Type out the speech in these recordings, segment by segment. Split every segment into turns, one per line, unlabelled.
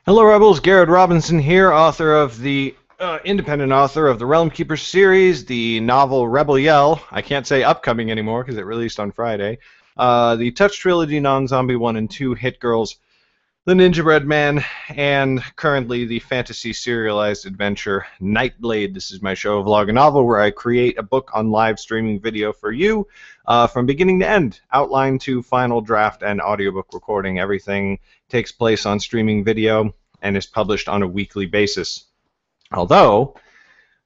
Hello, Rebels. Garrett Robinson here, author of the independent author of the Realm Keeper series, the novel Rebel Yell. I can't say upcoming anymore because it released on Friday. The Touch Trilogy, Non-Zombie 1 and 2, Hit Girls, The Ninja Bread Man, and currently the fantasy serialized adventure Nightblade. This is my show of VlogaNovel where I create a book on live streaming video for you from beginning to end, outline to final draft and audiobook recording. Everything takes place on streaming video and is published on a weekly basis. Although,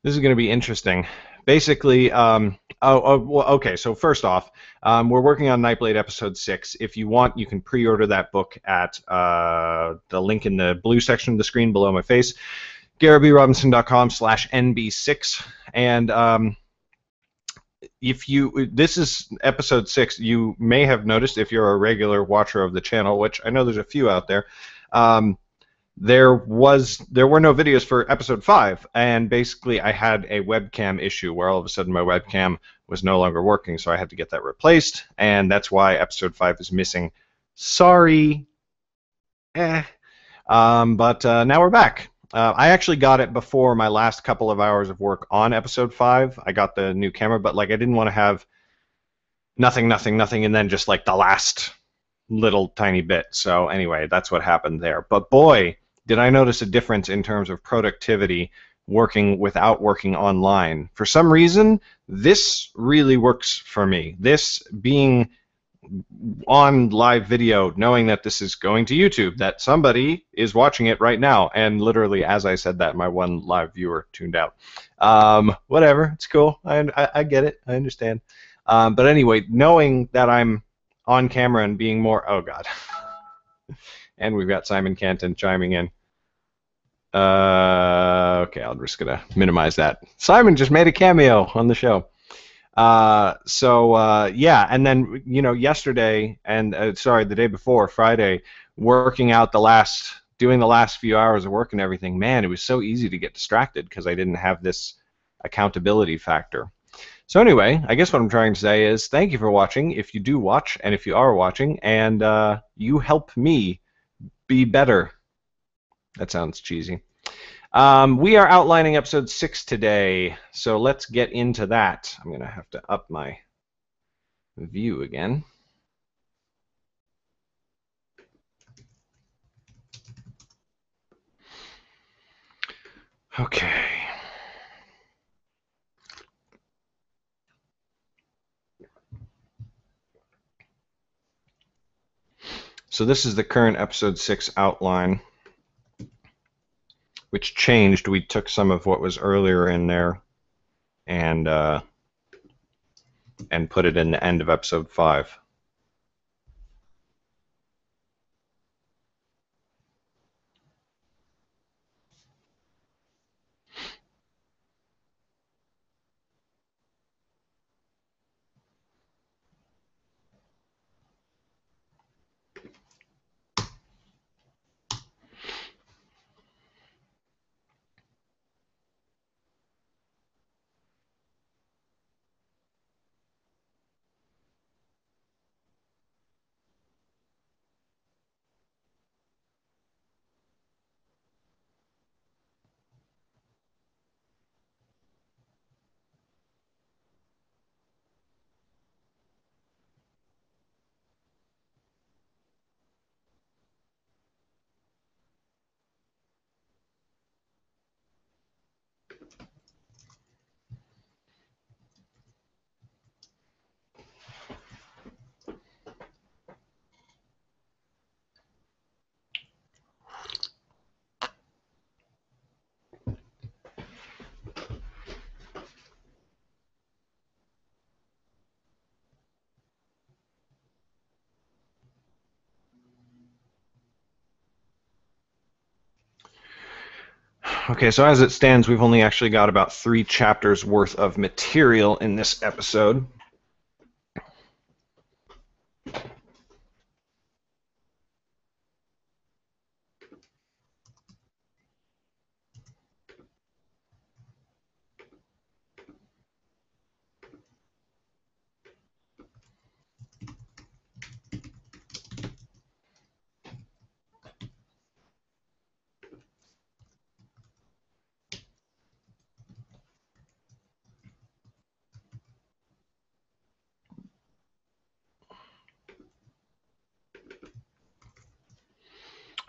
this is going to be interesting. Basically, okay, so first off, we're working on Nightblade Episode 6. If you want, you can pre-order that book at the link in the blue section of the screen below my face, garrettbrobinson.com/NB6. And this is Episode 6, you may have noticed if you're a regular watcher of the channel, which I know there's a few out there, there were no videos for episode 5, and basically I had a webcam issue where all of a sudden my webcam was no longer working, so I had to get that replaced, and that's why episode 5 is missing. Sorry. But now we're back. I actually got it before my last couple of hours of work on episode 5. I got the new camera, but like I didn't want to have nothing, and then just like the last little tiny bit. So anyway, that's what happened there. But boy, did I notice a difference in terms of productivity working without working online. For some reason, this really works for me. This being on live video, knowing that this is going to YouTube, that somebody is watching it right now, and literally as I said that, my one live viewer tuned out. Whatever, it's cool. I get it. I understand. But anyway, knowing that I'm on camera and being more... Oh, God. And we've got Simon Canton chiming in. Okay, I'm just going to minimize that. Simon just made a cameo on the show. Yeah, and then, yesterday, and sorry, the day before, Friday, working out doing the last few hours of work and everything, man, it was so easy to get distracted because I didn't have this accountability factor. So anyway, I guess what I'm trying to say is thank you for watching, if you do watch, and if you are watching, and you help me be better. That sounds cheesy. We are outlining episode 6 today, so let's get into that. I'm going to have to up my view again. Okay. So this is the current episode 6 outline, which changed. We took some of what was earlier in there and put it in the end of episode 5. Okay, so as it stands, we've only actually got about 3 chapters worth of material in this episode.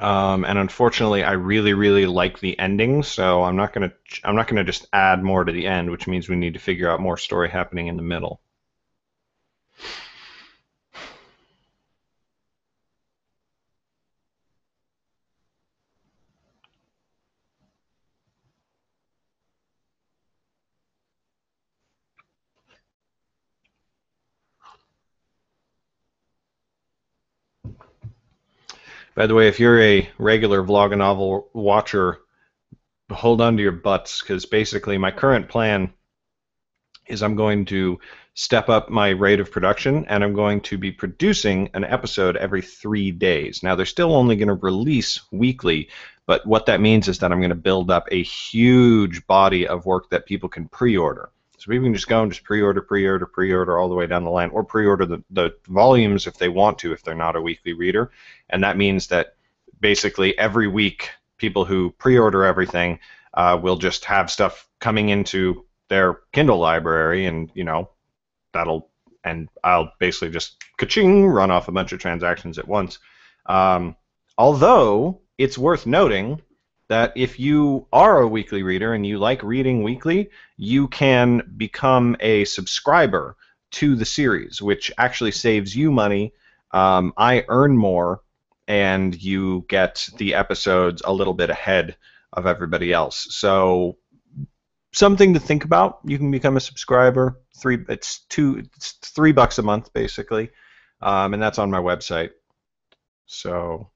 And unfortunately, I really, really like the ending, so I'm not gonna just add more to the end, which means we need to figure out more story happening in the middle. By the way, if you're a regular VlogaNovel watcher, hold on to your butts because basically my current plan is I'm going to step up my rate of production and I'm going to be producing an episode every 3 days. Now, they're still only going to release weekly, but what that means is that I'm going to build up a huge body of work that people can pre order. So people can just go and just pre-order, pre-order, pre-order all the way down the line, or pre-order the volumes if they want to, if they're not a weekly reader. And that means that basically every week, people who pre-order everything will just have stuff coming into their Kindle library, and that'll and I'll basically just ka-ching run off a bunch of transactions at once. Um, Although it's worth noting that if you are a weekly reader and you like reading weekly, you can become a subscriber to the series, which actually saves you money. I earn more, and you get the episodes a little bit ahead of everybody else. So something to think about. You can become a subscriber. It's $3 a month basically, and that's on my website. So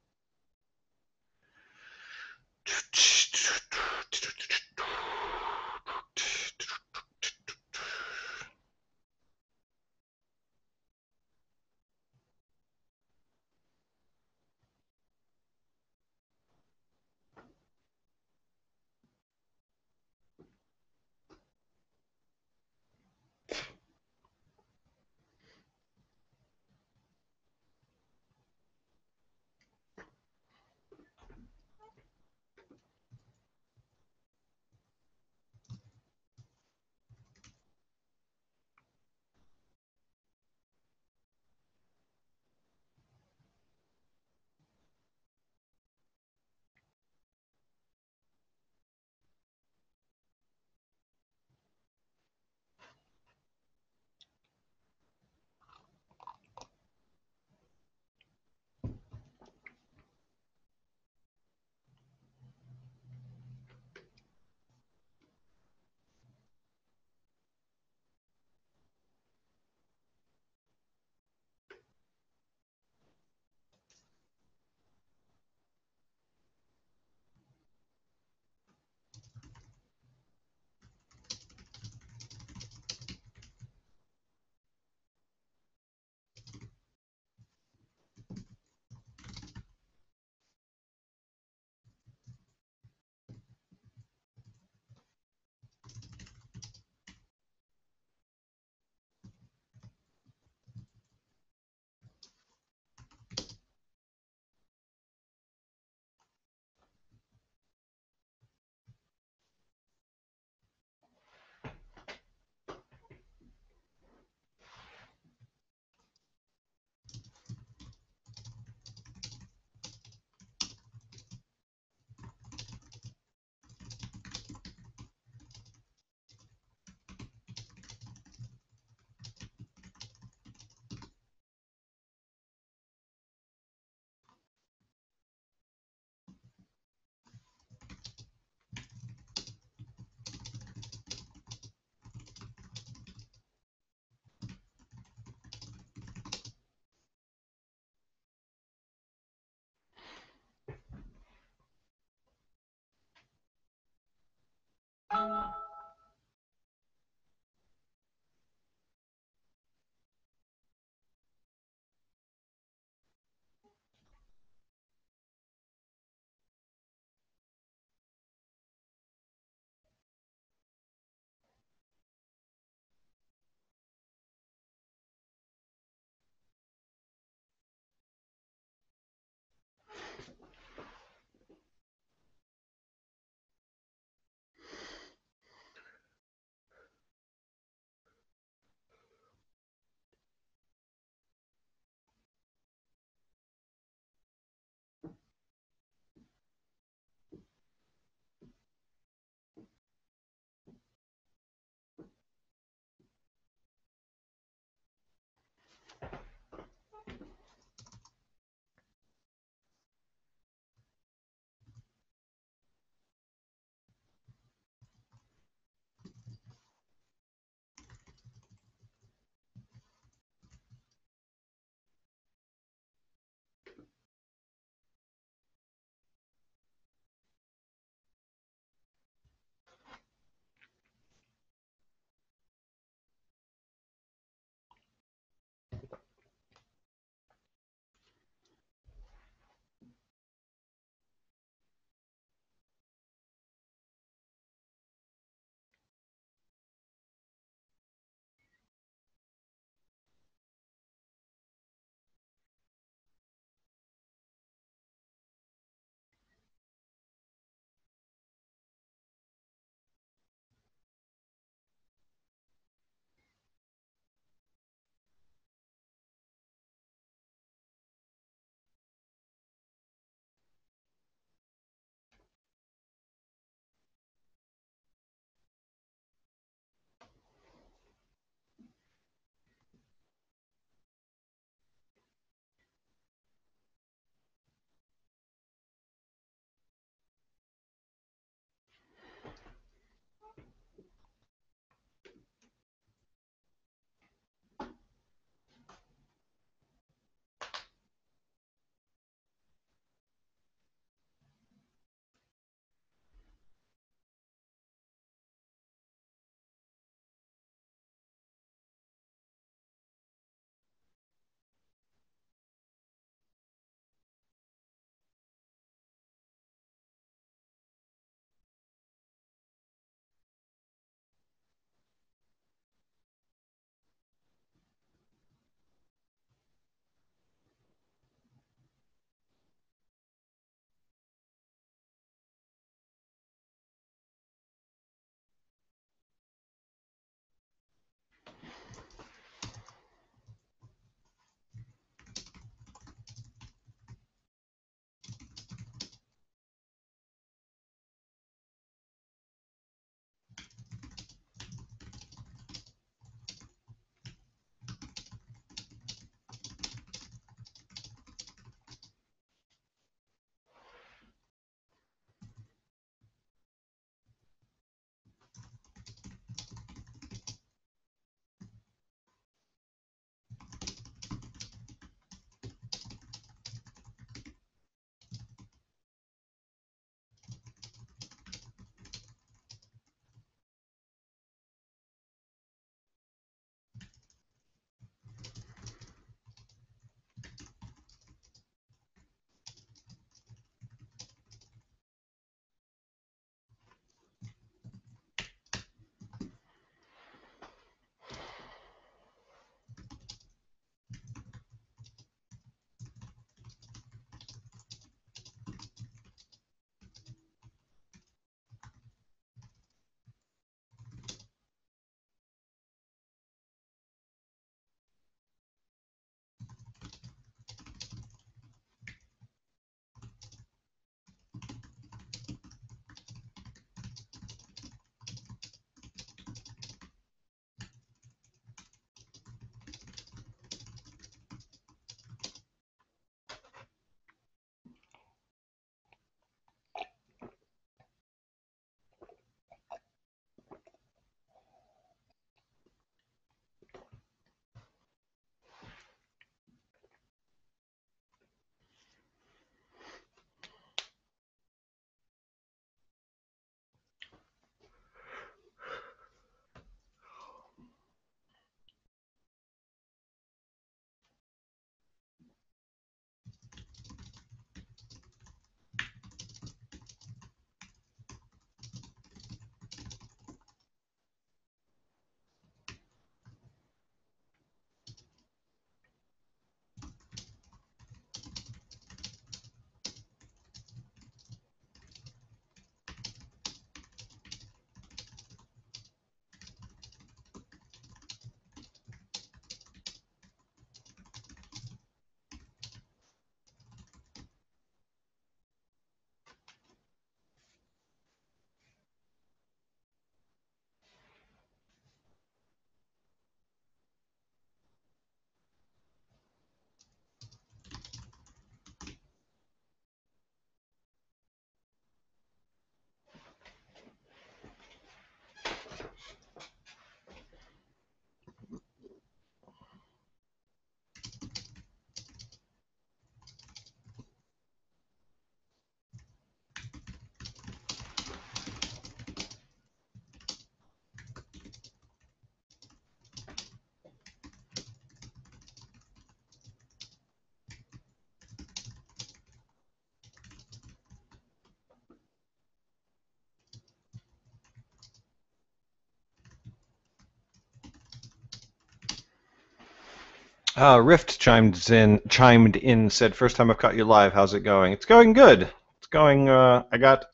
Rift chimed in, said, "First time I've caught you live. How's it going?" It's going good. It's going. I got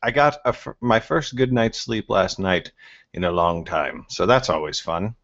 my first good night's sleep last night in a long time, so that's always fun.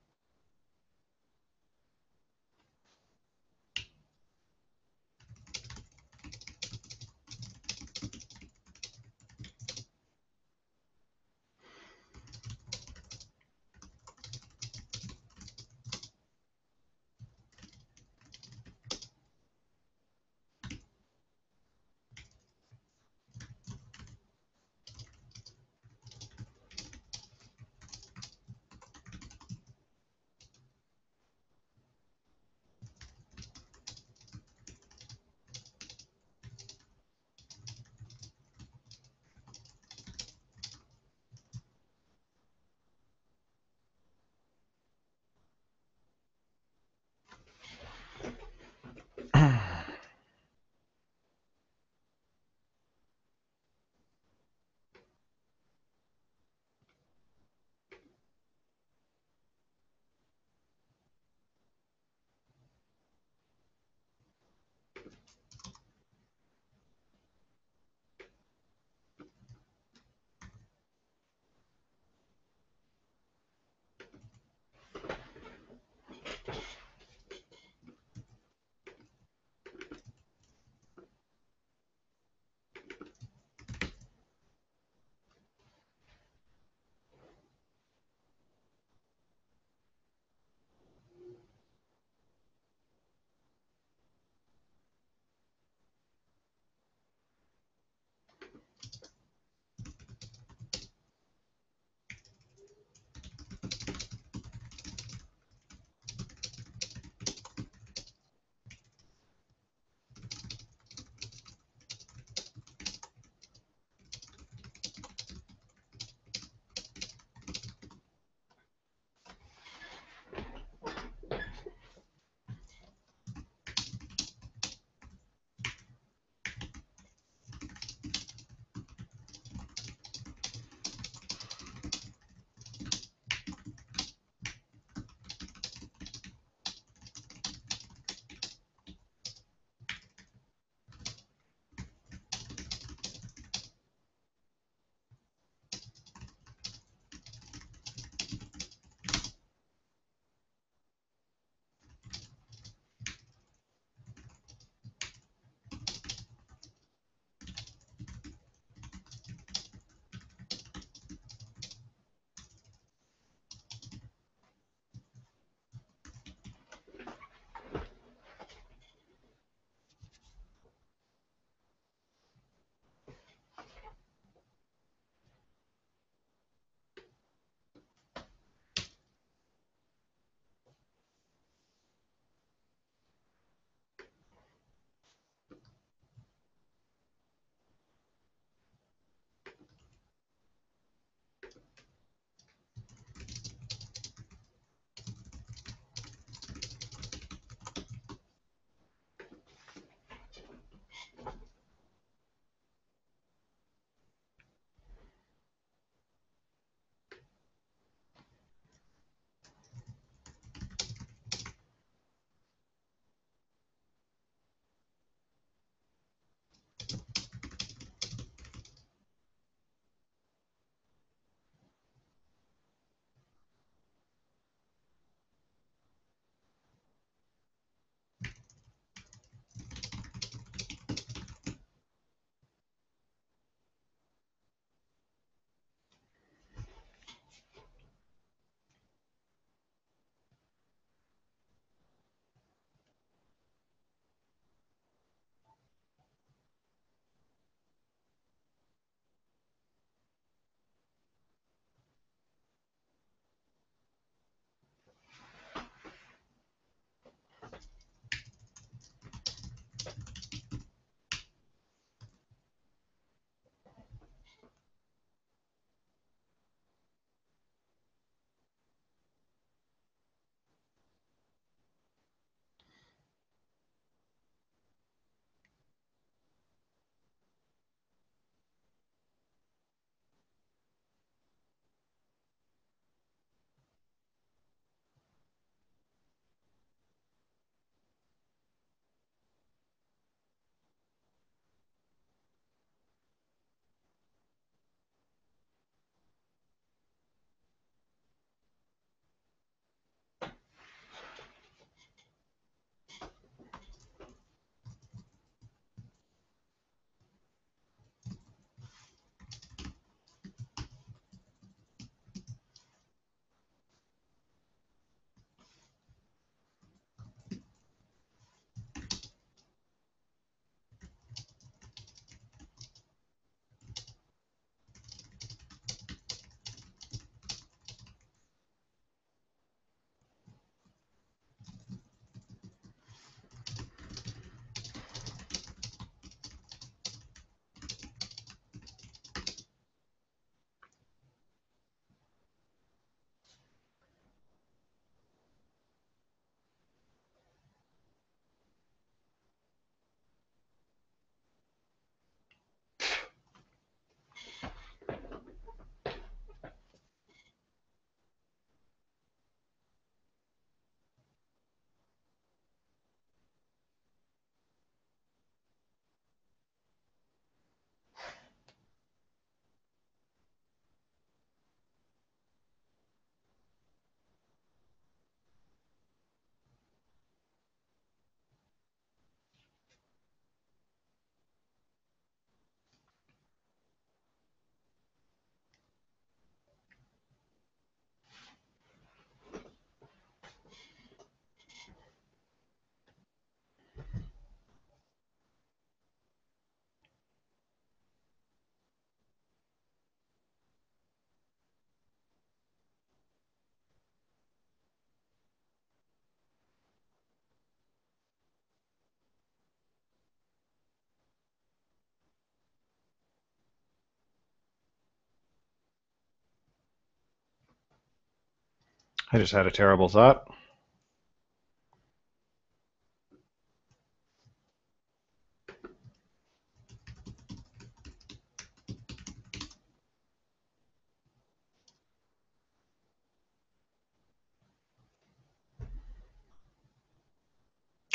I just had a terrible thought.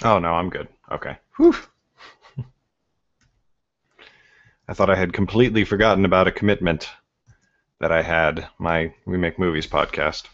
Oh no, I'm good. Okay. Whew. I thought I had completely forgotten about a commitment that I had, my We Make Movies podcast.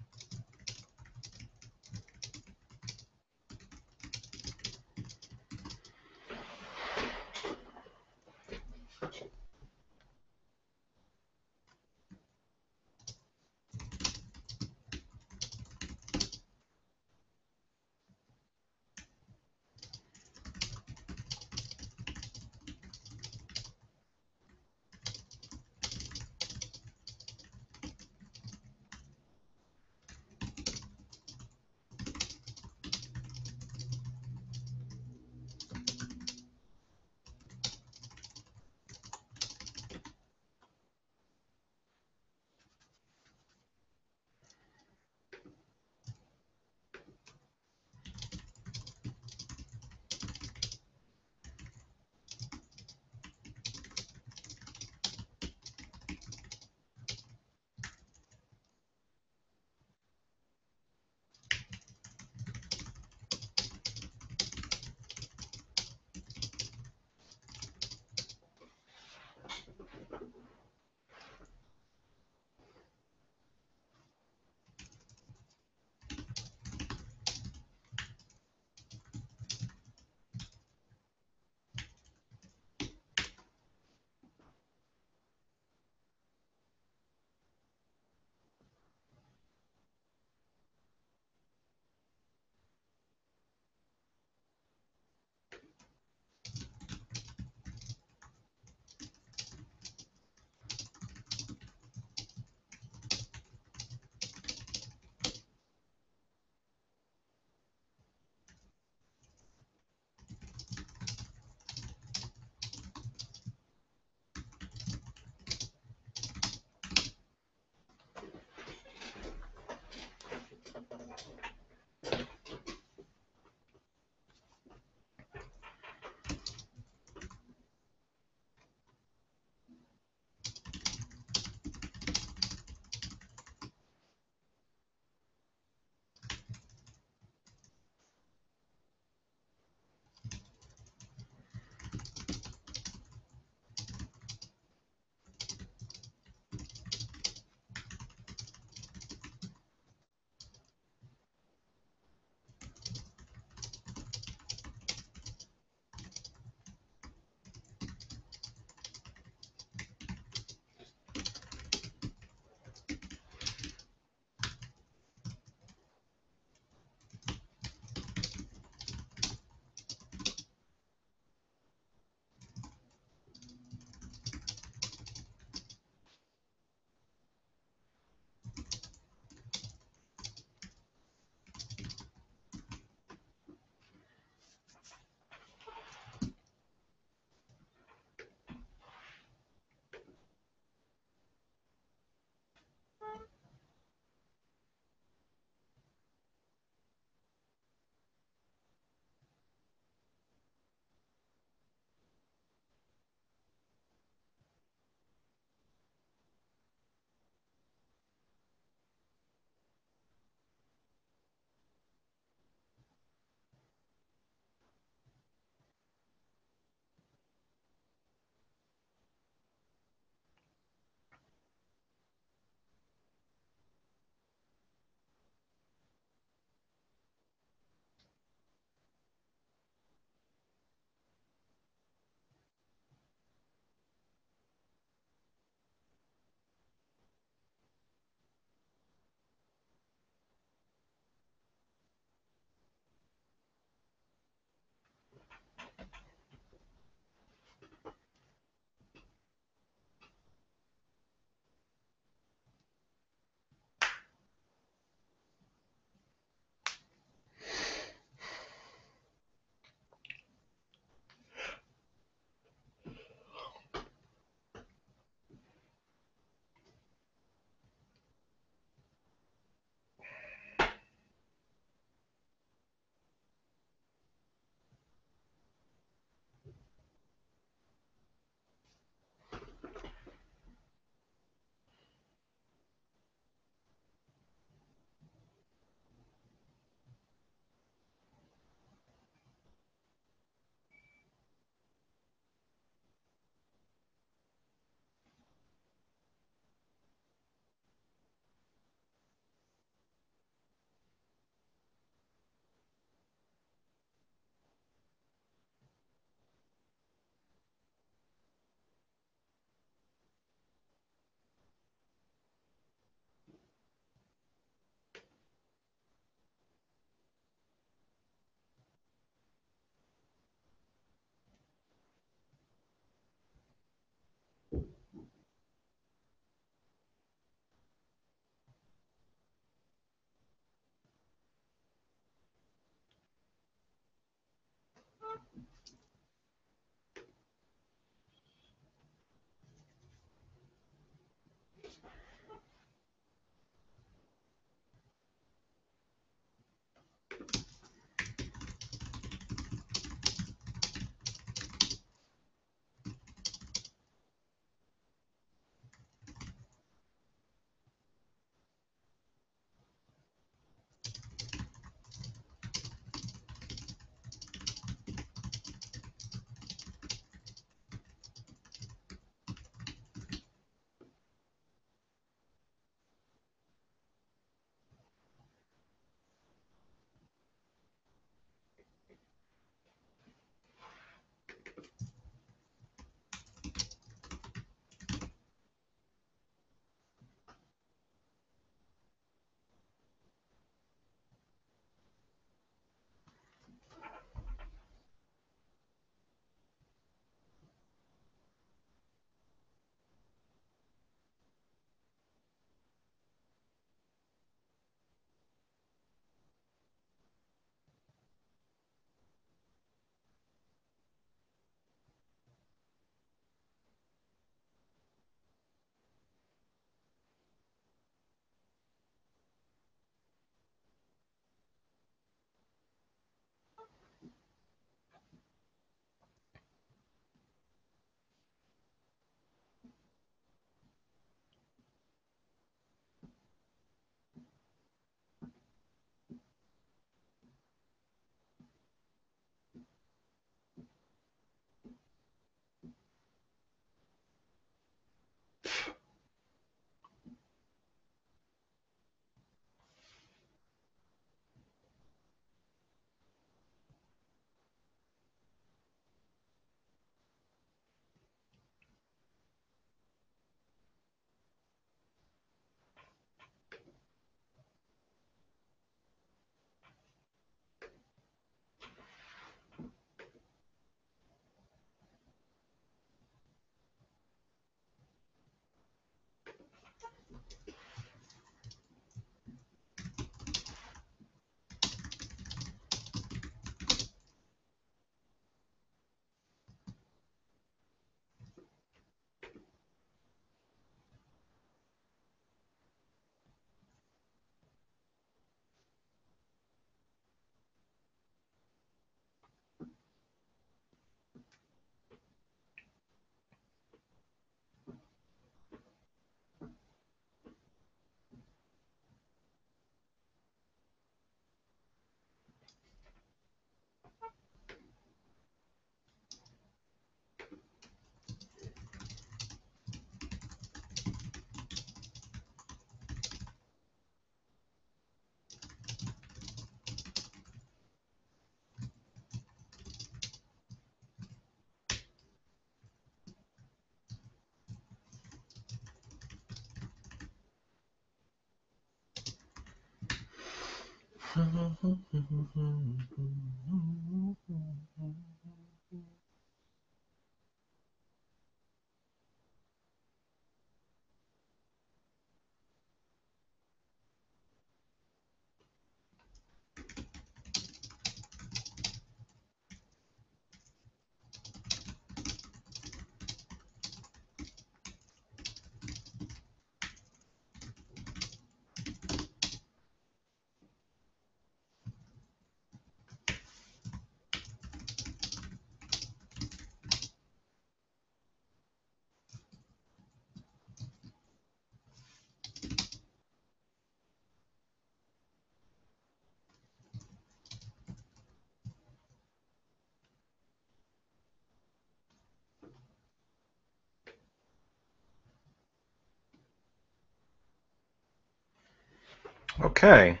Okay,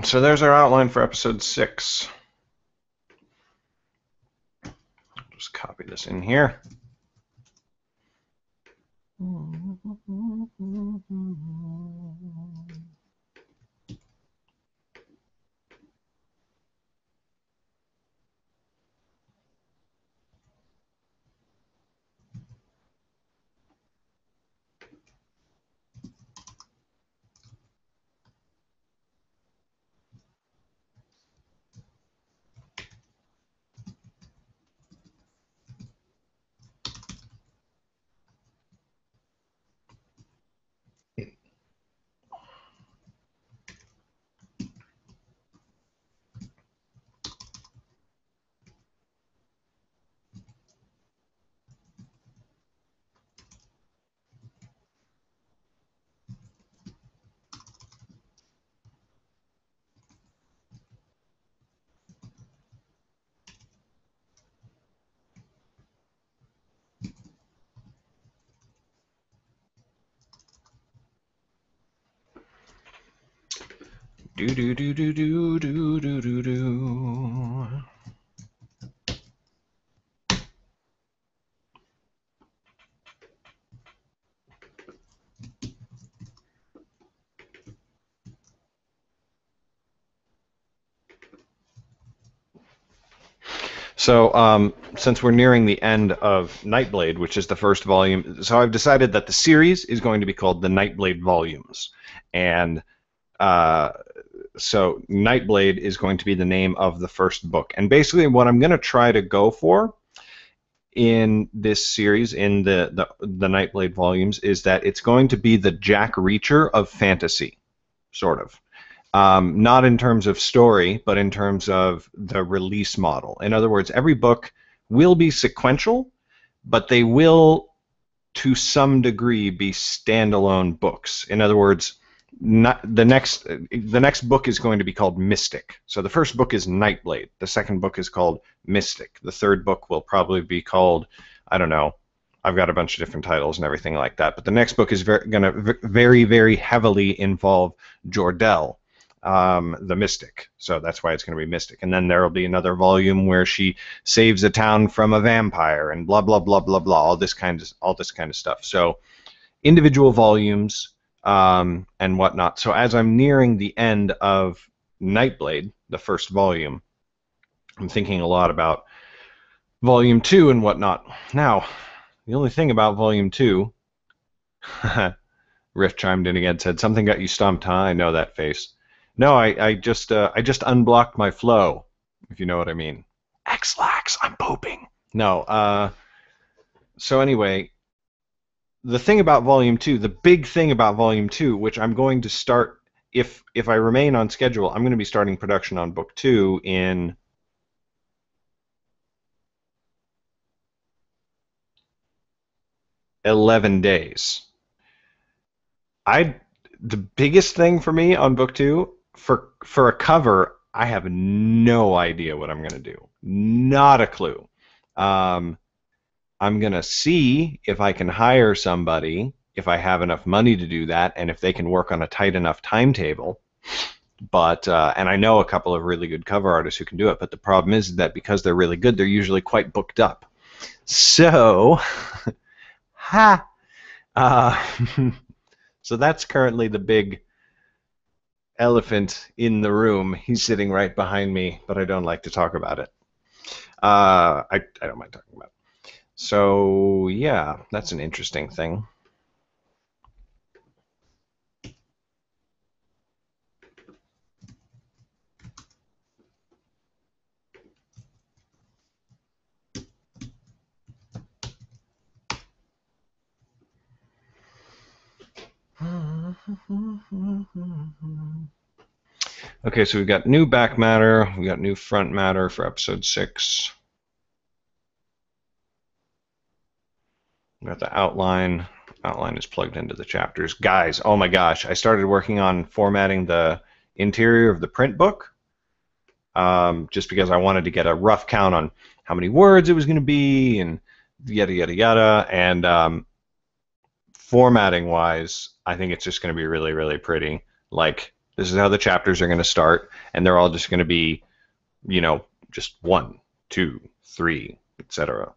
so there's our outline for episode 6. Just copy this in here. Do do do do do do do do do. So, since we're nearing the end of Nightblade, which is the first volume, so I've decided that the series is going to be called the Nightblade Volumes, and so Nightblade is going to be the name of the first book. And basically, what I'm going to try to go for in this series, in the Nightblade volumes, is that it's going to be the Jack Reacher of fantasy, sort of. Not in terms of story, but in terms of the release model. In other words, every book will be sequential, but they will, to some degree, be standalone books. In other words, the next book is going to be called Mystic. So the first book is Nightblade. The second book is called Mystic. The third book will probably be called, I don't know, I've got a bunch of different titles and everything like that. But the next book is going to very, very heavily involve Jor-Del, the Mystic. So that's why it's going to be Mystic. And then there will be another volume where she saves a town from a vampire and blah blah blah blah blah. All this kind of stuff. So individual volumes and whatnot. So as I'm nearing the end of Nightblade, the first volume, I'm thinking a lot about volume 2 and whatnot. Now, the only thing about volume 2, Riff chimed in again, said, "Something got you stumped, huh?" I know that face. No, I just unblocked my flow, if you know what I mean. X-Lax, I'm pooping. No, so anyway, the thing about Volume 2, the big thing about Volume 2, which I'm going to start, if I remain on schedule, I'm going to be starting production on Book 2 in 11 days. The biggest thing for me on Book 2, for a cover, I have no idea what I'm going to do. Not a clue. I'm going to see if I can hire somebody, if I have enough money to do that, and if they can work on a tight enough timetable. But and I know a couple of really good cover artists who can do it, but the problem is that because they're really good, they're usually quite booked up. So, so that's currently the big elephant in the room. He's sitting right behind me, but I don't like to talk about it. I don't mind talking about it. So yeah, that's an interesting thing. Okay, so we've got new back matter, we got new front matter for episode 6. We got the outline. Outline is plugged into the chapters. Guys, oh my gosh, I started working on formatting the interior of the print book, just because I wanted to get a rough count on how many words it was going to be and yada, yada, yada. And formatting-wise, I think it's just going to be really, really pretty. Like, this is how the chapters are going to start, and they're all just going to be, you know, just 1, 2, 3, etc.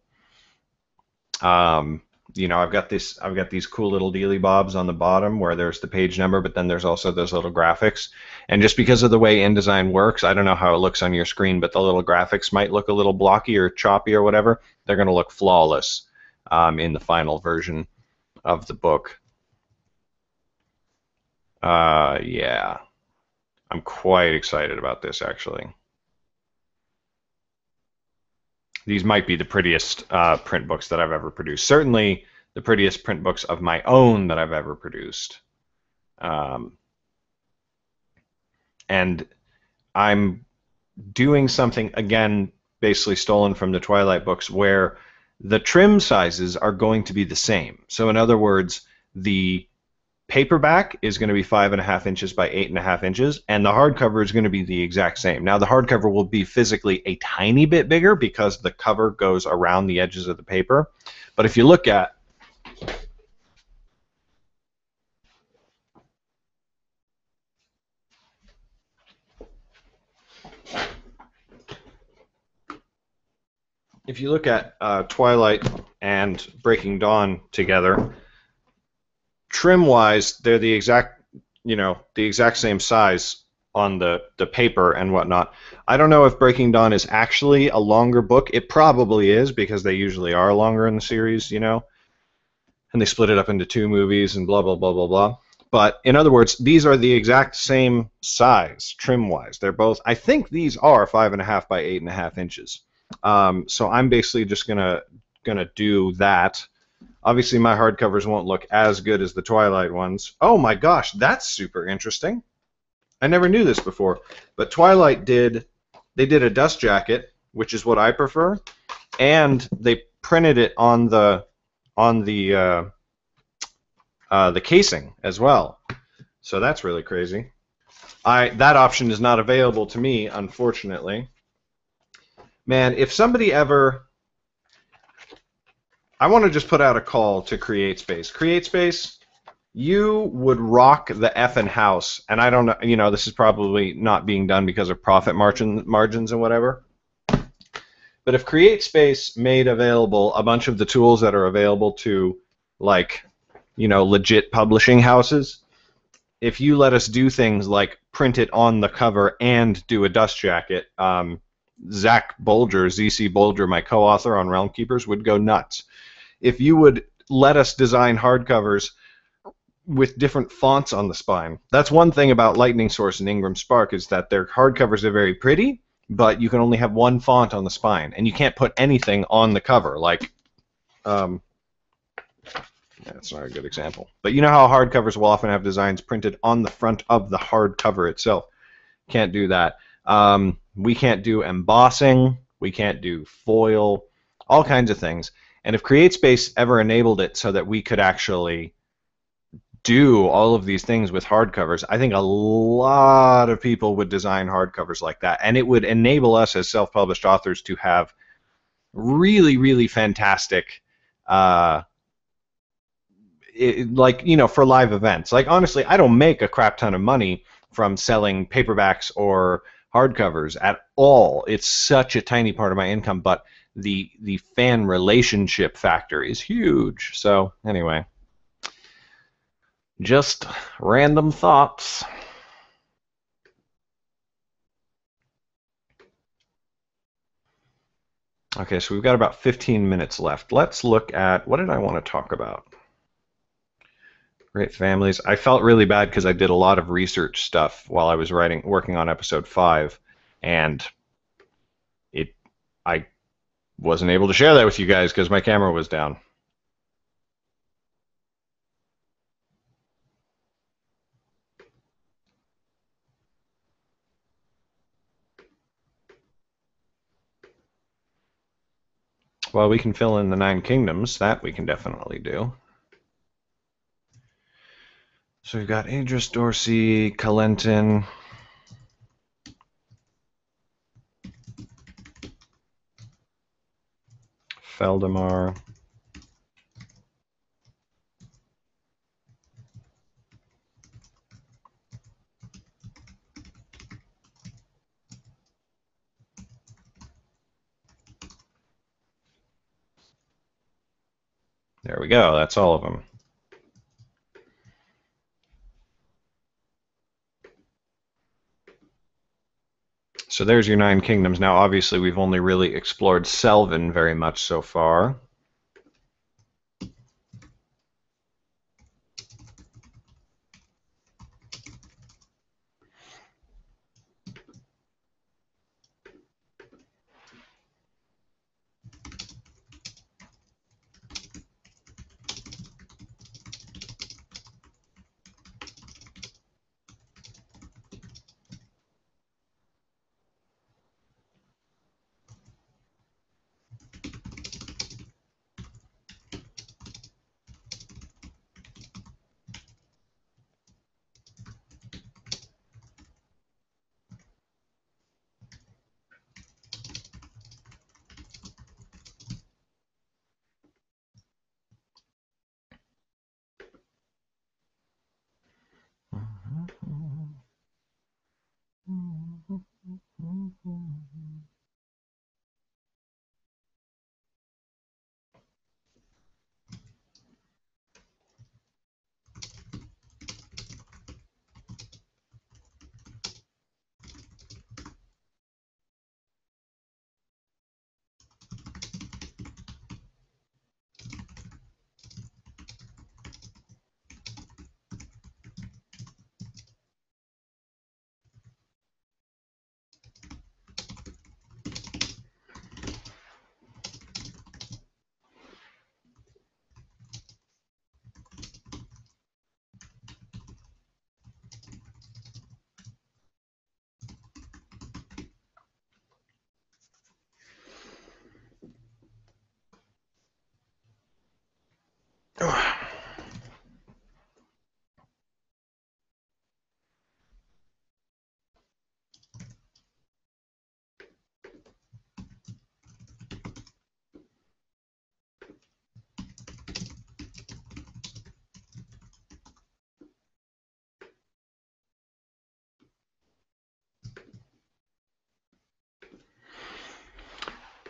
You know, I've got these cool little dealy bobs on the bottom where there's the page number, but then there's also those little graphics. And just because of the way InDesign works, I don't know how it looks on your screen, but the little graphics might look a little blocky or choppy or whatever. They're going to look flawless in the final version of the book. Yeah, I'm quite excited about this, actually. These might be the prettiest print books that I've ever produced. Certainly the prettiest print books of my own that I've ever produced. And I'm doing something, again, basically stolen from the Twilight books, where the trim sizes are going to be the same. So in other words, the paperback is going to be 5.5 inches by 8.5 inches, and the hardcover is going to be the exact same. Now, the hardcover will be physically a tiny bit bigger because the cover goes around the edges of the paper. But if you look at Twilight and Breaking Dawn together, trim-wise, they're the exact, the exact same size on the paper and whatnot. I don't know if Breaking Dawn is actually a longer book. It probably is, because they usually are longer in the series, and they split it up into 2 movies and blah, blah, blah, blah, blah. But in other words, these are the exact same size, trim-wise. They're both, I think these are 5.5 by 8.5 inches. So I'm basically just gonna do that. Obviously, my hardcovers won't look as good as the Twilight ones. Oh my gosh, that's super interesting. I never knew this before, but Twilight did a dust jacket, which is what I prefer, and they printed it on the casing as well. So that's really crazy. That option is not available to me, unfortunately. Man, if somebody ever... I want to just put out a call to CreateSpace. CreateSpace, you would rock the effing house. And I don't know, this is probably not being done because of profit margins and whatever. But if CreateSpace made available a bunch of the tools that are available to, like, legit publishing houses, if you let us do things like print it on the cover and do a dust jacket, Zach Bolger, ZC Bolger, my co-author on Realm Keepers, would go nuts. If you would let us design hardcovers with different fonts on the spine. That's one thing about Lightning Source and Ingram Spark, is that their hardcovers are very pretty, but you can only have one font on the spine, and you can't put anything on the cover. Like, that's not a good example. But you know how hardcovers will often have designs printed on the front of the hardcover itself. Can't do that. We can't do embossing. We can't do foil. All kinds of things. And if CreateSpace ever enabled it so that we could actually do all of these things with hardcovers, I think a lot of people would design hardcovers like that. And it would enable us as self-published authors to have really, really fantastic, for live events. Like, honestly, I don't make a crap ton of money from selling paperbacks or hardcovers at all. It's such a tiny part of my income, but the fan relationship factor is huge. So anyway, just random thoughts. Okay, so we've got about 15 minutes left. Let's look at, what did I want to talk about? Great families. I felt really bad because I did a lot of research stuff while I was working on episode 5, and it I wasn't able to share that with you guys because my camera was down. Well, we can fill in the 9 kingdoms. That we can definitely do. So we've got Idris, Dorsey, Calentin, Feldemar. There we go. That's all of them. So there's your 9 kingdoms. Now, obviously, we've only really explored Selvin very much so far.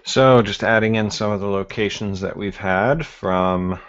So just adding in some of the locations that we've had from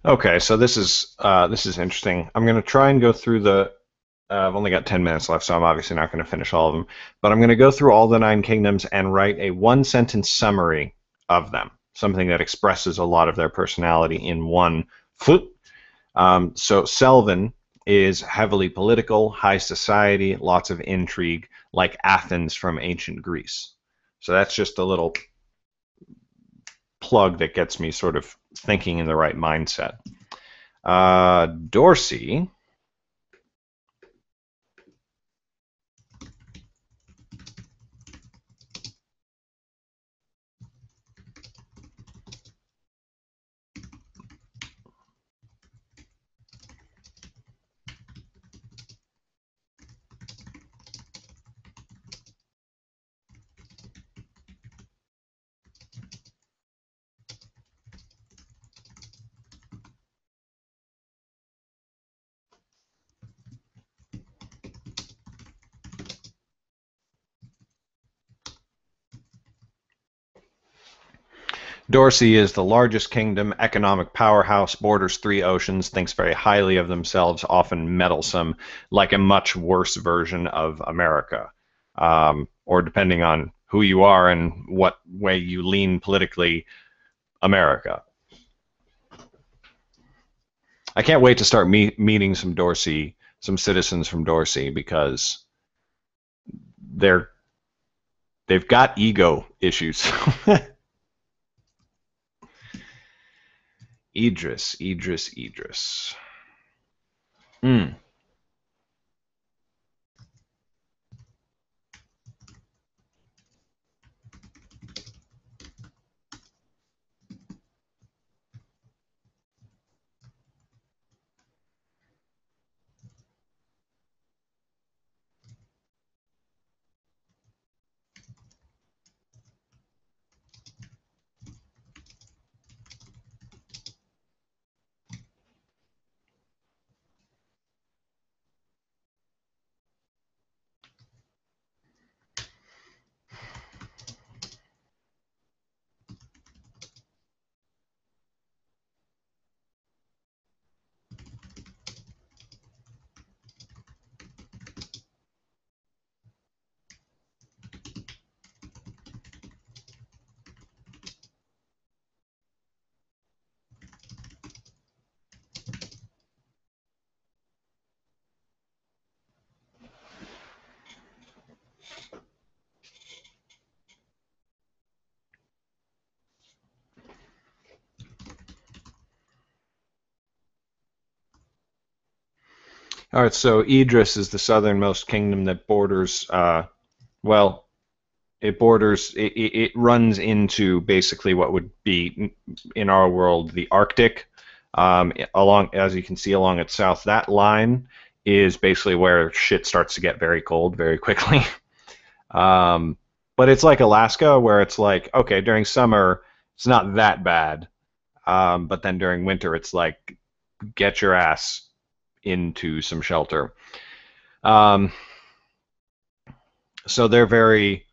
Okay, so this is interesting. I'm going to try and go through the. I've only got 10 minutes left, so I'm obviously not going to finish all of them. But I'm going to go through all the nine kingdoms and write a one-sentence summary of them, something that expresses a lot of their personality in one foot. So Selvin is heavily political, high society, lots of intrigue, like Athens from ancient Greece. So that's just a little plug that gets me sort of thinking in the right mindset. Dorsey. Dorsey is the largest kingdom, economic powerhouse, borders three oceans, thinks very highly of themselves, often meddlesome, like a much worse version of America. Or depending on who you are and what way you lean politically, America. I can't wait to start meeting some Dorsey, some citizens from Dorsey, because they're they've got ego issues. Idris. Hmm. All right, so Idris is the southernmost kingdom that borders, well, it runs into basically what would be in our world the Arctic. Along, as you can see along its south, that line is basically where shit starts to get very cold very quickly. um, but it's like Alaska, where it's like, okay, during summer it's not that bad, but then during winter it's like, get your ass into some shelter. Um, so they're very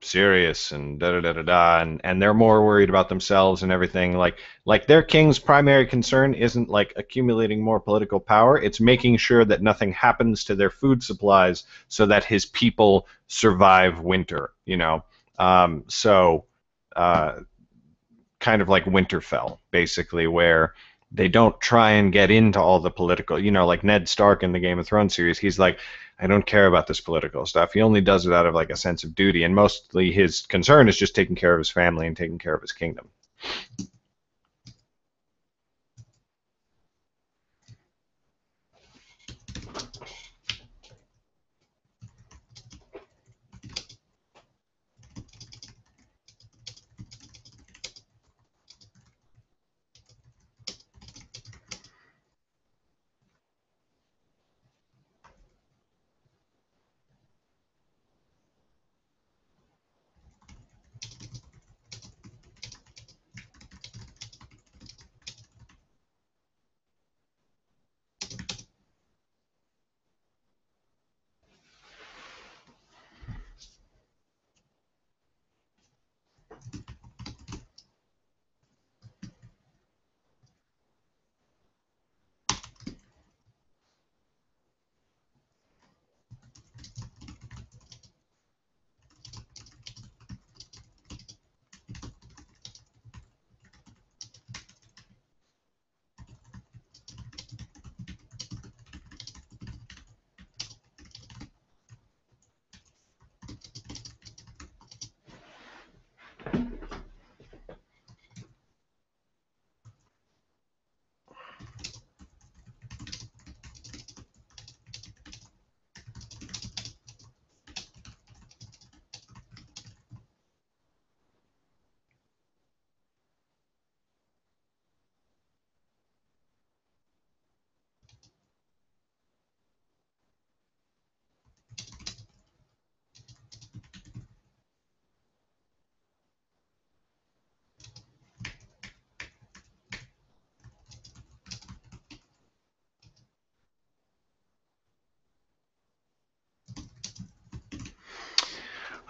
serious and da da da da da, and they're more worried about themselves and everything. Like their king's primary concern isn't like accumulating more political power. It's making sure that nothing happens to their food supplies so that his people survive winter. So uh, kind of like Winterfell, basically, where they don't try and get into all the political, like Ned Stark in the Game of Thrones series. He's like, I don't care about this political stuff. He only does it out of like a sense of duty, and mostly his concern is just taking care of his family and taking care of his kingdom.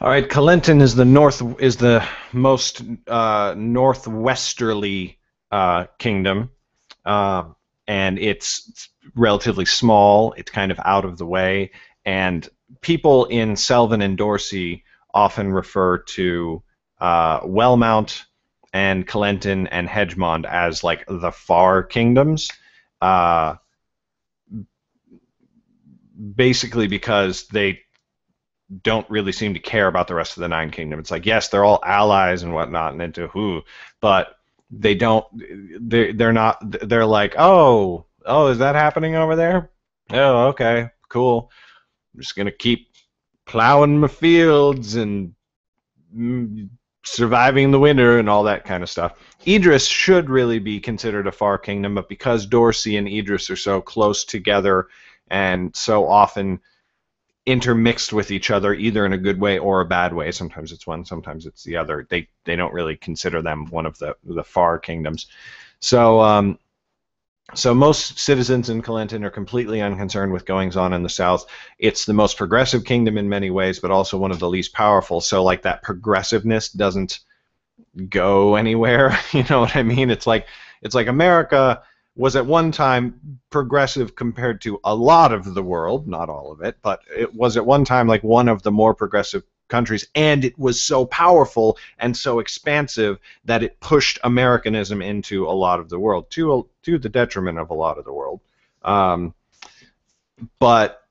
All right, Calenton is the most northwesterly kingdom, uh, and it's relatively small. It's kind of out of the way, and people in Selvin and Dorsey often refer to Wellmount and Calenton and Hedgemond as like the far kingdoms. Uh, Basically because they don't really seem to care about the rest of the Nine Kingdoms. It's like, yes, they're all allies and whatnot, and into who, but they don't. They're not. They're like, oh, is that happening over there? Oh, okay, cool. I'm just gonna keep plowing my fields and surviving the winter and all that kind of stuff. Idris should really be considered a far kingdom, but because Dorsey and Idris are so close together and so often intermixed with each other, either in a good way or a bad way. Sometimes it's one, sometimes it's the other. They don't really consider them one of the far kingdoms. So so most citizens in Calenton are completely unconcerned with goings on in the south. It's the most progressive kingdom in many ways, but also one of the least powerful. So like that progressiveness doesn't go anywhere. You know what I mean? It's like America was at one time progressive compared to a lot of the world, not all of it, but it was at one time like one of the more progressive countries, and it was so powerful and so expansive that it pushed Americanism into a lot of the world, to the detriment of a lot of the world. But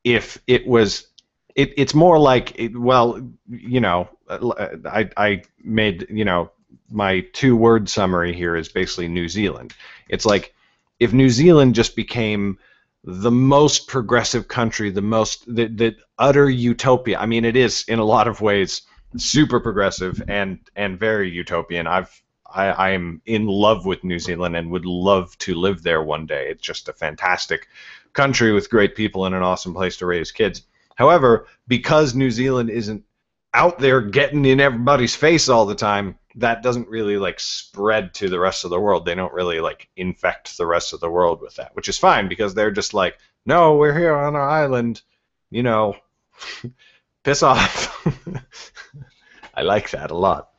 if it was, it's more like, well, you know, I made, you know, my two-word summary here is basically New Zealand. It's like if New Zealand just became the most progressive country, the utter utopia. I mean, it is in a lot of ways super progressive and very utopian. I am in love with New Zealand and would love to live there one day. It's just a fantastic country with great people and an awesome place to raise kids. However, because New Zealand isn't out there getting in everybody's face all the time, that doesn't really like spread to the rest of the world. They don't really like infect the rest of the world with that, which is fine because they're just like, no, we're here on our island, you know, piss off. I like that a lot.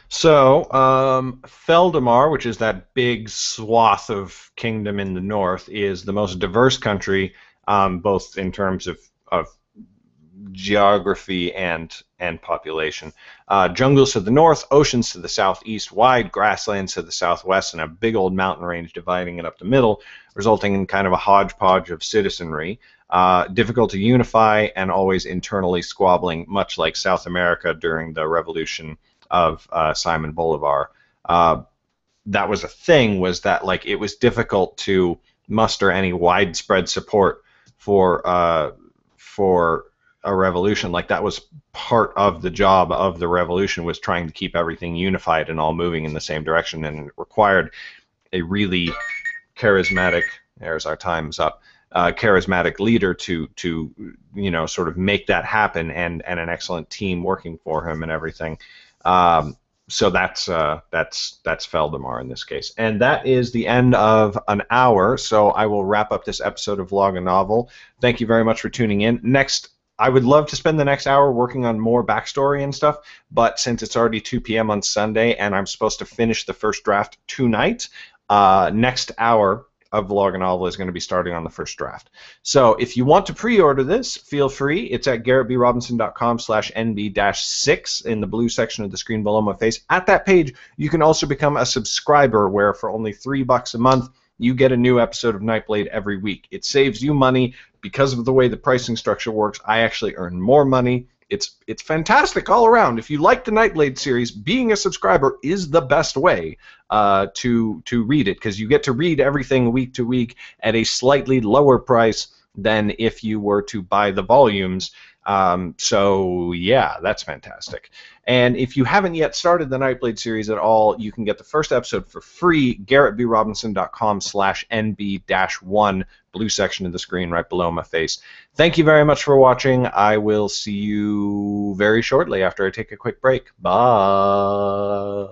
So, Feldamar, which is that big swath of kingdom in the north, is the most diverse country, both in terms of geography and population. Jungles to the north, oceans to the southeast, wide grasslands to the southwest, and a big old mountain range dividing it up the middle, resulting in kind of a hodgepodge of citizenry. Difficult to unify and always internally squabbling, much like South America during the revolution of Simon Bolivar. That was a thing, was that like it was difficult to muster any widespread support for a revolution. Like that was part of the job of the revolution, was trying to keep everything unified and all moving in the same direction, and it required a really charismatic, there's our time's up, charismatic leader to you know, sort of make that happen, and an excellent team working for him and everything. So that's Feldamar in this case. And that is the end of an hour, so I will wrap up this episode of VlogaNovel. Thank you very much for tuning in. Next, I would love to spend the next hour working on more backstory and stuff, but since it's already 2 p.m. on Sunday and I'm supposed to finish the first draft tonight, next hour of VlogaNovel is going to be starting on the first draft. So if you want to pre-order this, feel free. It's at garrettbrobinson.com/nb-6 in the blue section of the screen below my face. At that page, you can also become a subscriber where for only $3 a month, you get a new episode of Nightblade every week. It saves you money. Because of the way the pricing structure works, I actually earn more money. It's fantastic all around. If you like the Nightblade series, being a subscriber is the best way to read it, because you get to read everything week to week at a slightly lower price than if you were to buy the volumes. So yeah, that's fantastic. And if you haven't yet started the Nightblade series at all, you can get the first episode for free, garrettbrobinson.com/nb-1, blue section of the screen right below my face. Thank you very much for watching. I will see you very shortly after I take a quick break. Bye.